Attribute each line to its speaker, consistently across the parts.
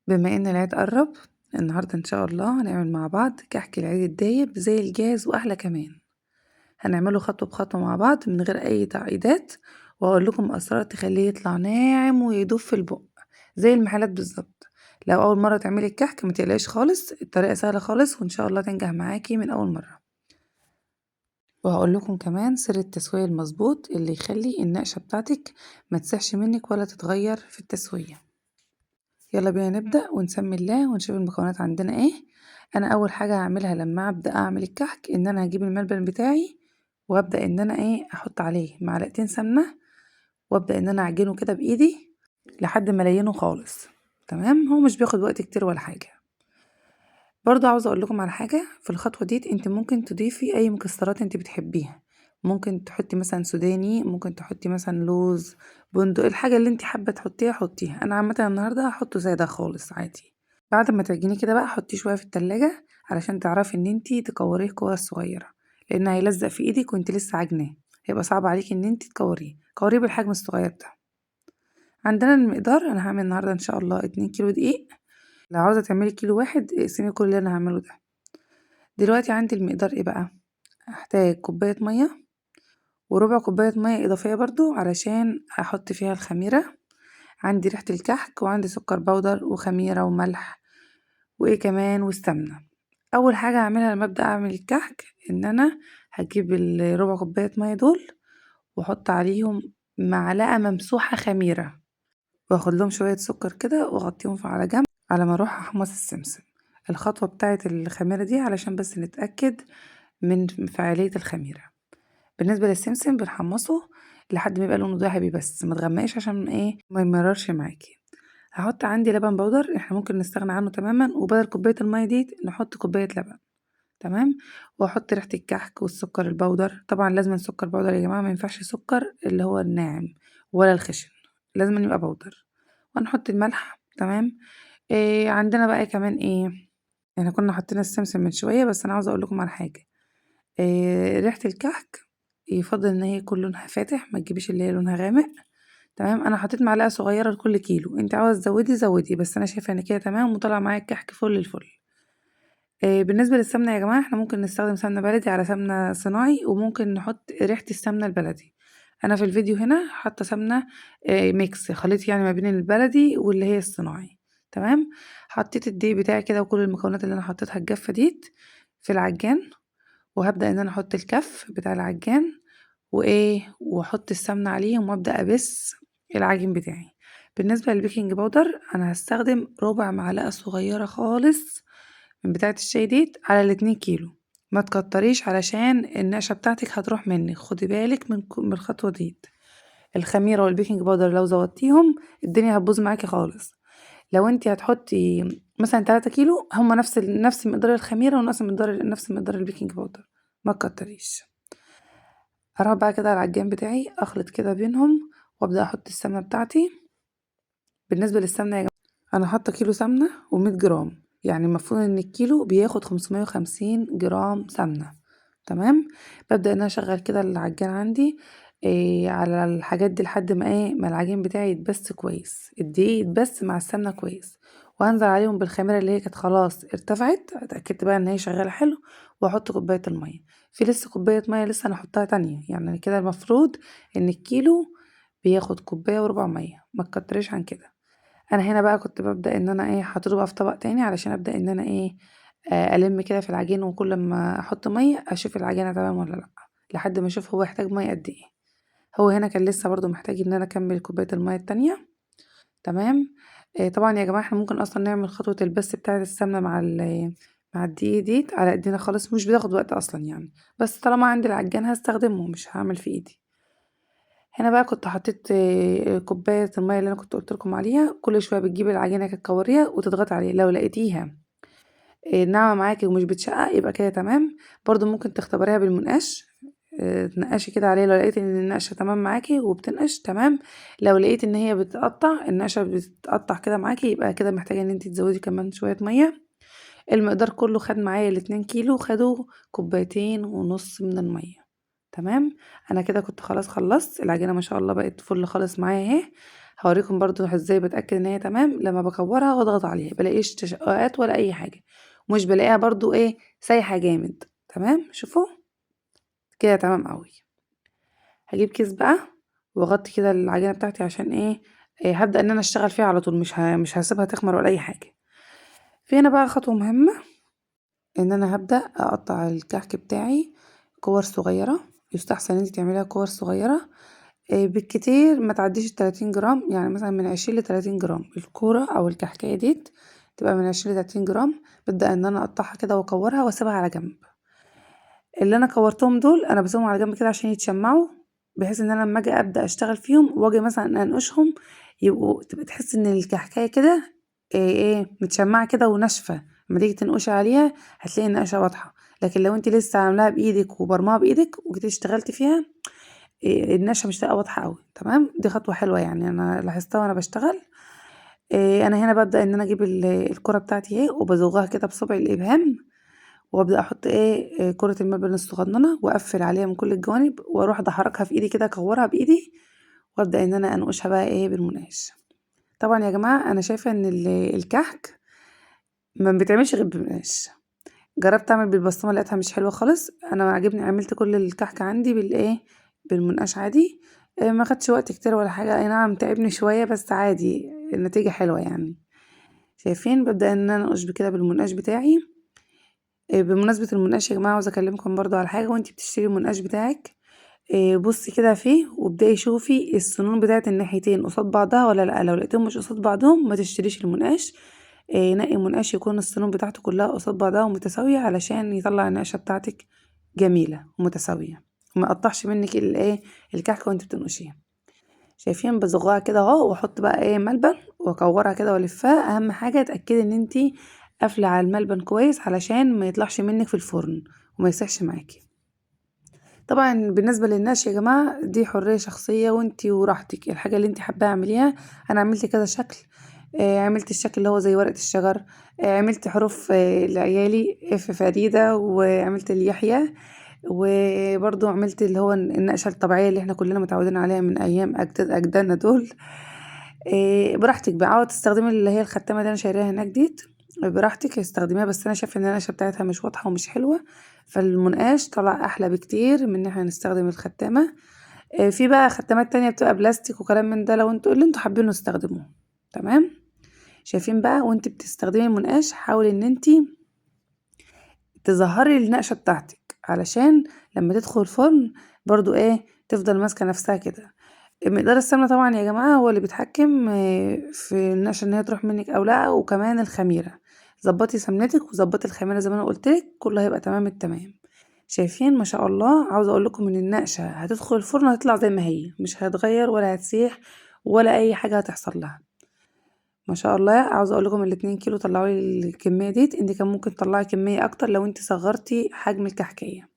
Speaker 1: بما ان العيد قرب، النهارده ان شاء الله هنعمل مع بعض كحك العيد الدايب زي الجاهز واحلى كمان. هنعمله خطوه بخطوه مع بعض من غير اي تعقيدات، واقول لكم اسرار تخليه يطلع ناعم ويدوب في البق زي المحلات بالظبط. لو اول مره تعملي الكحك ما تقلقيش خالص، الطريقه سهله خالص وان شاء الله تنجح معاكي من اول مره. وهقول لكم كمان سر التسويه المظبوط اللي يخلي النقشه بتاعتك ما تسحش منك ولا تتغير في التسويه. يلا بينا نبدأ ونسمي الله ونشوف المكونات عندنا ايه. انا اول حاجة هعملها لما ابدأ اعمل الكحك ان انا هجيب الملبن بتاعي، وابدأ ان انا احط عليه معلقتين سمنة، وابدأ ان انا اعجنه كده بايدي لحد ما الينه خالص. تمام، هو مش بياخد وقت كتير ولا حاجة. برضو عاوزة اقول لكم على حاجة في الخطوة دي، انت ممكن تضيفي اي مكسرات انت بتحبيها. ممكن تحطي مثلا سوداني، ممكن تحطي مثلا لوز، بندق، الحاجة اللي انت حابة تحطيها حطيها. انا عامة النهاردة هحطه زي ده خالص عادي. بعد ما تعجنيه كده بقى حطيه شويه في التلاجة علشان تعرفي ان انتي تكوريه كور صغيره، لان هيلزق في ايدك وانتي لسه عاجناه، هيبقى صعب عليكي ان انتي تكوريه بالحجم الصغير ده. عندنا المقدار، انا هعمل النهارده ان شاء الله 2 كيلو دقيق. لو عاوزه تعملي كيلو واحد اقسمي كل اللي انا هعمله ده. دلوقتي عندي المقدار ايه بقى؟ هحتاج كوبايه ميه، وربع كوبايه ميه اضافيه برضو علشان احط فيها الخميره. عندي ريحه الكحك، وعندي سكر بودر وخميره وملح وايه كمان والسمنه. اول حاجه هعملها لما ابدا اعمل الكحك ان انا هجيب الربع كوبايه ميه دول واحط عليهم معلقه ممسوحه خميره، واخد لهم شويه سكر كده واغطيهم على جنب على ما اروح احمص السمسم. الخطوه بتاعه الخميره دي علشان بس نتاكد من فعاليه الخميره. بالنسبه للسمسم بنحمصه لحد ما يبقى لونه ذهبي، بس ما تغمقش عشان ما يمررش معاكي. هحط عندي لبن بودر، احنا ممكن نستغنى عنه تماما وبدل كوبايه الميه دي نحط كوبايه لبن. تمام. واحط ريحه الكحك والسكر البودر، طبعا لازم سكر بودر يا جماعه، ما ينفعش سكر اللي هو الناعم ولا الخشن، لازم يبقى بودر. ونحط الملح. تمام. عندنا بقى كمان احنا كنا حطينا السمسم من شويه، بس انا عاوزه اقول لكم على حاجه. ريحه الكحك يفضل ان هي يكون لونها فاتح، ما تجيبيش اللي هي لونها غامق. تمام، انا حطيت معلقه صغيره لكل كيلو، انت عاوز تزودي زودي، بس انا شايفه ان كده تمام وطلع معايا الكحك فل الفل. بالنسبة للسمنة يا جماعة، احنا ممكن نستخدم سمنة بلدي على سمنة صناعي، وممكن نحط ريحة السمنة البلدي. انا في الفيديو هنا حاطة سمنة ميكس خليط يعني ما بين البلدي واللي هي الصناعي. تمام. حطيت الدقيق بتاعي كده وكل المكونات اللي انا حطيتها الجافة ديت في العجان، وهبدأ ان انا احط الكف بتاع العجان واحط السمنة عليهم وابدأ ابس العجين بتاعي. بالنسبة للبيكنج باودر انا هستخدم ربع معلقة صغيرة خالص من بتاعة الشاي ديت على ال2 كيلو. ما تكتريش علشان النقشة بتاعتك هتروح منك، خدي بالك من الخطوة ديت. الخميرة والبيكنج باودر لو زودتيهم الدنيا هتبوظ معاكي خالص. لو انتي هتحطي مثلا 3 كيلو، هما نفس مقدار الخميرة ونفس مقدار البيكنج باودر، ما تكتريش. هروح بقى كده على العجان بتاعي اخلط كده بينهم وابدا احط السمنه بتاعتي. بالنسبه للسمنه يا جماعه انا حاطه كيلو سمنه و100 جرام، يعني المفروض ان الكيلو بياخد 550 جرام سمنه. تمام. ببدا ان انا اشغل كده العجان عندي على الحاجات دي لحد ما ما العجين بتاعي يتبس كويس، الدقيق يتبس مع السمنه كويس. وهنزل عليهم بالخميره اللي هي كانت خلاص ارتفعت، اتاكدت بقى ان هي شغاله حلو، واحط كوبايه الميه. في لسه كوبايه ميه لسه انا احطها تانية، يعني كده المفروض ان الكيلو بياخد كوبايه وربع ميه، ما تكتريش عن كده. انا هنا بقى كنت ببدا ان انا حاطه بقى في طبق تاني علشان ابدا ان انا الم كده في العجين، وكل ما احط ميه اشوف العجينه تمام ولا لا، لحد ما اشوف هو يحتاج ميه قد ايه. هو هنا كان لسه برضو محتاج ان انا اكمل كوبايه الميه التانية. تمام. طبعا يا جماعه احنا ممكن اصلا نعمل خطوه البس بتاعه السمنه مع الدقيق ديت على ايدينا خالص، مش بتاخد وقت اصلا يعني، بس طالما عندي العجان هستخدمه مش هعمل في ايدي. هنا بقى كنت حطيت كوبايه الميه اللي انا كنت قلت لكم عليها، كل شويه بتجيبي العجينه كتكوريها وتضغطي عليها، لو لقيتيها ناعمه معاكي ومش بتشقق يبقى كده تمام. برضو ممكن تختبريها بالمنقاش، تنقشي كده عليه، لو لقيتي ان النقشه تمام معاكي وبتنقش تمام. لو لقيت ان هي بتقطع النقشه بتقطع كده معاكي، يبقى كده محتاجه ان انت تزودي كمان شويه ميه. المقدار كله خد معايا ال2 كيلو خدوا كوبايتين ونص من الميه. تمام. انا كده كنت خلاص خلصت العجينه، ما شاء الله بقت فل خالص معايا اهي. هوريكم برضو ازاي بتأكد ان هي تمام. لما بكورها واضغط عليها بلاقيش تشققات ولا اي حاجة، ومش بلاقيها برضو ايه سايحة جامد. تمام، شوفوا كده تمام قوي. هجيب كيس بقى واغطي كده العجينة بتاعتي عشان إيه هبدأ ان انا اشتغل فيها على طول، مش هسيبها تخمر ولا اي حاجة. في هنا بقى خطوة مهمة، ان انا هبدأ اقطع الكحك بتاعي كور صغيرة. يستحسن ان انت تعمليها كور صغيرة، بالكتير ما تعديش 30 جرام، يعني مثلا من 20 ل 30 جرام الكورة او الكحكاية ديت تبقى من 20 ل 30 جرام. ببدأ ان انا اقطعها كده واكورها واسيبها على جنب. اللي انا كورتهم دول انا بسيبهم على جنب كده عشان يتشمعوا، بحيث ان انا لما اجي ابدا اشتغل فيهم واجي مثلا انقشهم يبقوا تبقى تحس ان الكحكايه كده متشمعه كده وناشفه. لما تيجي تنقشي عليها هتلاقي النقشه واضحه. لكن لو انت لسه عاملاها بايدك وبرماها بايدك وجيتي اشتغلتي فيها النقشه مش هتبقى واضحه قوي. تمام، دي خطوه حلوه يعني انا لاحظتها وانا بشتغل. انا هنا ببدا ان انا اجيب الكره بتاعتي وبزوغها كده بصبع الابهام، وابدا احط كرة الملبن الصغننة واقفل عليها من كل الجوانب، واروح احركها في ايدي كده اكورها بايدي، وابدا ان انا انقشها بقى بالمنقاش. طبعا يا جماعة انا شايفة ان الكحك ما بيتعملش غير بالمنقاش. جربت اعمل بالبسطرمة لقيتها مش حلوة خالص. انا عجبني عملت كل الكحك عندي بالمنقاش عادي. ما خدش وقت كتير ولا حاجة، اي نعم تعبني شوية بس عادي النتيجة حلوة يعني. شايفين ببدأ ان انا انقش كده بالمنقاش بتاعي. بمناسبة المنقاش يا جماعة عاوزة اكلمكم برضو على حاجة. وانتي بتشتري المنقاش بتاعك بصي كده فيه وابدأي شوفي السنون بتاعت الناحيتين قصاد بعضها ولا لا. لو لقيتهم مش قصاد بعضهم ما تشتريش المنقاش. نقي منقاش يكون السنون بتاعته كلها قصاد بعضها ومتساوية علشان يطلع النقشة بتاعتك جميلة ومتساوية، وما يقطعش منك الكحكة وانت بتنقشيها. شايفين بصغرها كده اهو، واحط بقى ملبن واكورها كده والفها. اهم حاجه اتاكدي ان انتي قافله على الملبن كويس علشان ما يطلعش منك في الفرن وما يسيحش معاكي. طبعا بالنسبه للنقش يا جماعه دي حريه شخصيه وانتي وراحتك، الحاجه اللي انتي حابه اعمليها. انا عملت كذا شكل. عملت الشكل اللي هو زي ورقه الشجر. عملت حروف لعيالي اف فريده، وعملت اليحيى، وبرضو عملت اللي هو النقشة الطبيعية اللي احنا كلنا متعودين عليها من أيام أجدادنا دول. براحتك بقى، عاوزة تستخدمي اللي هي الختامة دي أنا شايراها هناك ديت براحتك استخدميها، بس أنا شايفة إن النقشة بتاعتها مش واضحة ومش حلوة، فالمنقاش طلع أحلى بكتير من إن احنا نستخدم الختامة. في بقى ختامات تانية بتبقى بلاستيك وكلام من ده، لو انتوا اللي انتوا حابين تستخدموه. تمام. شايفين بقى وانت بتستخدمي المنقاش حاولي ان انت تظهري النقشة بتاعتك علشان لما تدخل الفرن برضو تفضل ماسكة نفسها كده. مقدار السمنة طبعا يا جماعة هو اللي بيتحكم في النقشة ان هي تروح منك او لا، وكمان الخميرة. ظبطي سمنتك وظبطي الخميرة زي ما انا قلتلك، كله هيبقى تمام التمام. شايفين ما شاء الله. عاوزة اقول لكم ان النقشة هتدخل الفرن هتطلع زي ما هي، مش هتغير ولا هتسيح ولا اي حاجة هتحصل لها. ما شاء الله. عاوزه اقول لكم ال2 كيلو طلعوا لي الكميه ديت. انت كان ممكن تطلعي كميه اكتر لو انت صغرتي حجم الكحكيه.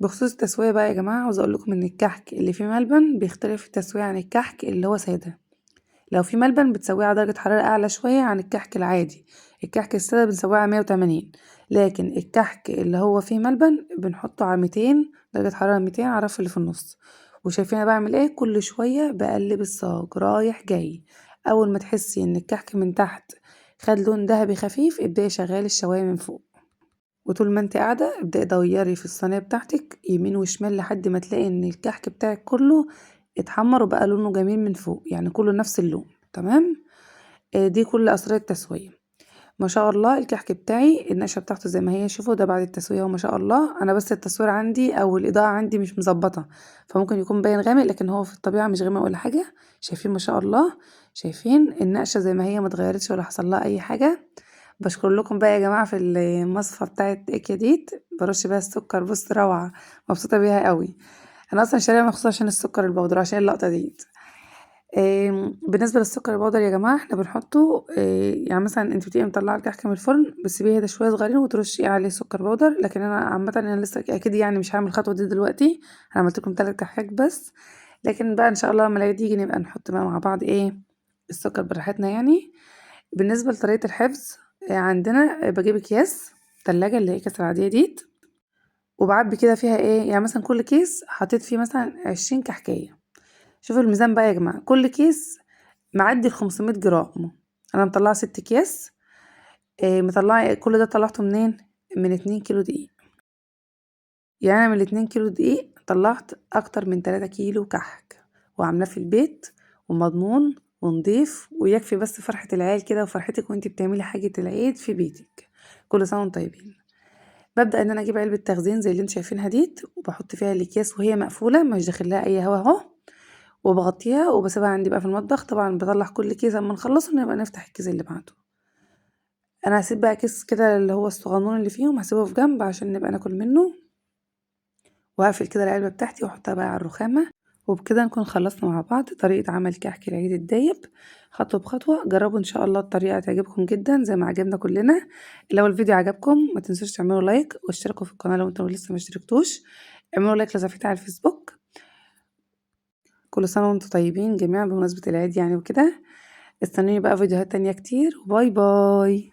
Speaker 1: بخصوص التسويه بقى يا جماعه عاوزه اقول لكم ان الكحك اللي فيه ملبن بيختلف التسويه عن الكحك اللي هو ساده. لو في ملبن بتسويه على درجه حراره اعلى شويه عن الكحك العادي. الكحك الساده بنسويه على 180، لكن الكحك اللي هو فيه ملبن بنحطه على 200 درجه حراره، 200 على الرف اللي في النص. وشايفين انا بعمل كل شويه بقلب الصاج رايح جاي. اول ما تحسي ان الكحك من تحت خد لون ذهبي خفيف ابدأي شغالي الشوايه من فوق. وطول ما انت قاعده ابدأي دوري في الصينيه بتاعتك يمين وشمال لحد ما تلاقي ان الكحك بتاعك كله اتحمر وبقى لونه جميل من فوق، يعني كله نفس اللون. تمام. دي كل اسرار التسويه. ما شاء الله الكحك بتاعي النشا بتاعته زي ما هي، شوفوا ده بعد التسويه وما شاء الله. انا بس التصوير عندي او الاضاءه عندي مش مظبطه، فممكن يكون باين غامق، لكن هو في الطبيعه مش غامق ولا حاجه. شايفين ما شاء الله. شايفين النقشه زي ما هي ما اتغيرتش ولا حصل لها اي حاجه. بشكر لكم بقى يا جماعه في المصفى بتاعت اكياديت برش بيها السكر. بص روعه، مبسوطه بيها قوي. انا اصلا شاريها مخصوص عشان السكر البودر عشان اللقطه دي. بالنسبة للسكر البودر يا جماعة احنا بنحطه يعني مثلا انت بتبقي مطلعة الكحك من الفرن بتسيبيه يهدى شوية صغيرين وترشي عليه سكر بودر. لكن انا عامة انا لسه اكيد يعني مش هعمل الخطوة دي دلوقتي. انا عملت لكم 3 كحكات بس، لكن بقى ان شاء الله لما العيد يجي نبقى نحط بقى مع بعض السكر براحتنا يعني. بالنسبة لطريقة الحفظ عندنا بجيب اكياس تلاجة اللي هي الكيس العادية دي، وبعبي كده فيها يعني مثلا كل كيس حطيت فيه مثلا 20 كحكاية. شوفوا الميزان بقى يا جماعة، كل كيس معدي ال500 جرام. انا مطلعه 6 اكياس. مطلعه كل ده طلعته منين؟ من 2 كيلو دقيق. يعني انا من 2 كيلو دقيق طلعت اكتر من 3 كيلو كحك، وعاملاه في البيت ومضمون ونضيف ويكفي بس فرحة العيال كده وفرحتك وانتي بتعملي حاجة العيد في بيتك. كل سنة وانتم طيبين. ببدأ ان انا اجيب علبة تخزين زي اللي انتوا شايفينها ديت، وبحط فيها الاكياس وهي مقفولة مش داخل لها اي هوا اهو، وبغطيها وبسيبها عندي بقى في المطبخ. طبعا بطلع كل كيس اما نخلصه نبقى نفتح الكيس اللي بعده. انا هسيب بقى كيس كده اللي هو الصغنون اللي فيهم هسيبه في جنب عشان نبقى ناكل منه، وهقفل كده العلبة بتاعتي واحطها بقى على الرخامة. وبكده نكون خلصنا مع بعض طريقة عمل كحك العيد الدايب خطوة بخطوة. جربوا ان شاء الله الطريقة تعجبكم جدا زي ما عجبنا كلنا. لو الفيديو عجبكم ما تنسوش تعملوا لايك واشتركوا في القناة لو انتم لسه ما اشتركتوش. اعملوا لايك لصفحتي على الفيسبوك. كل سنة وانتم طيبين جميعا بمناسبة العيد يعني وكده. استنوني بقى فيديوهات تانية كتير، وباي باي.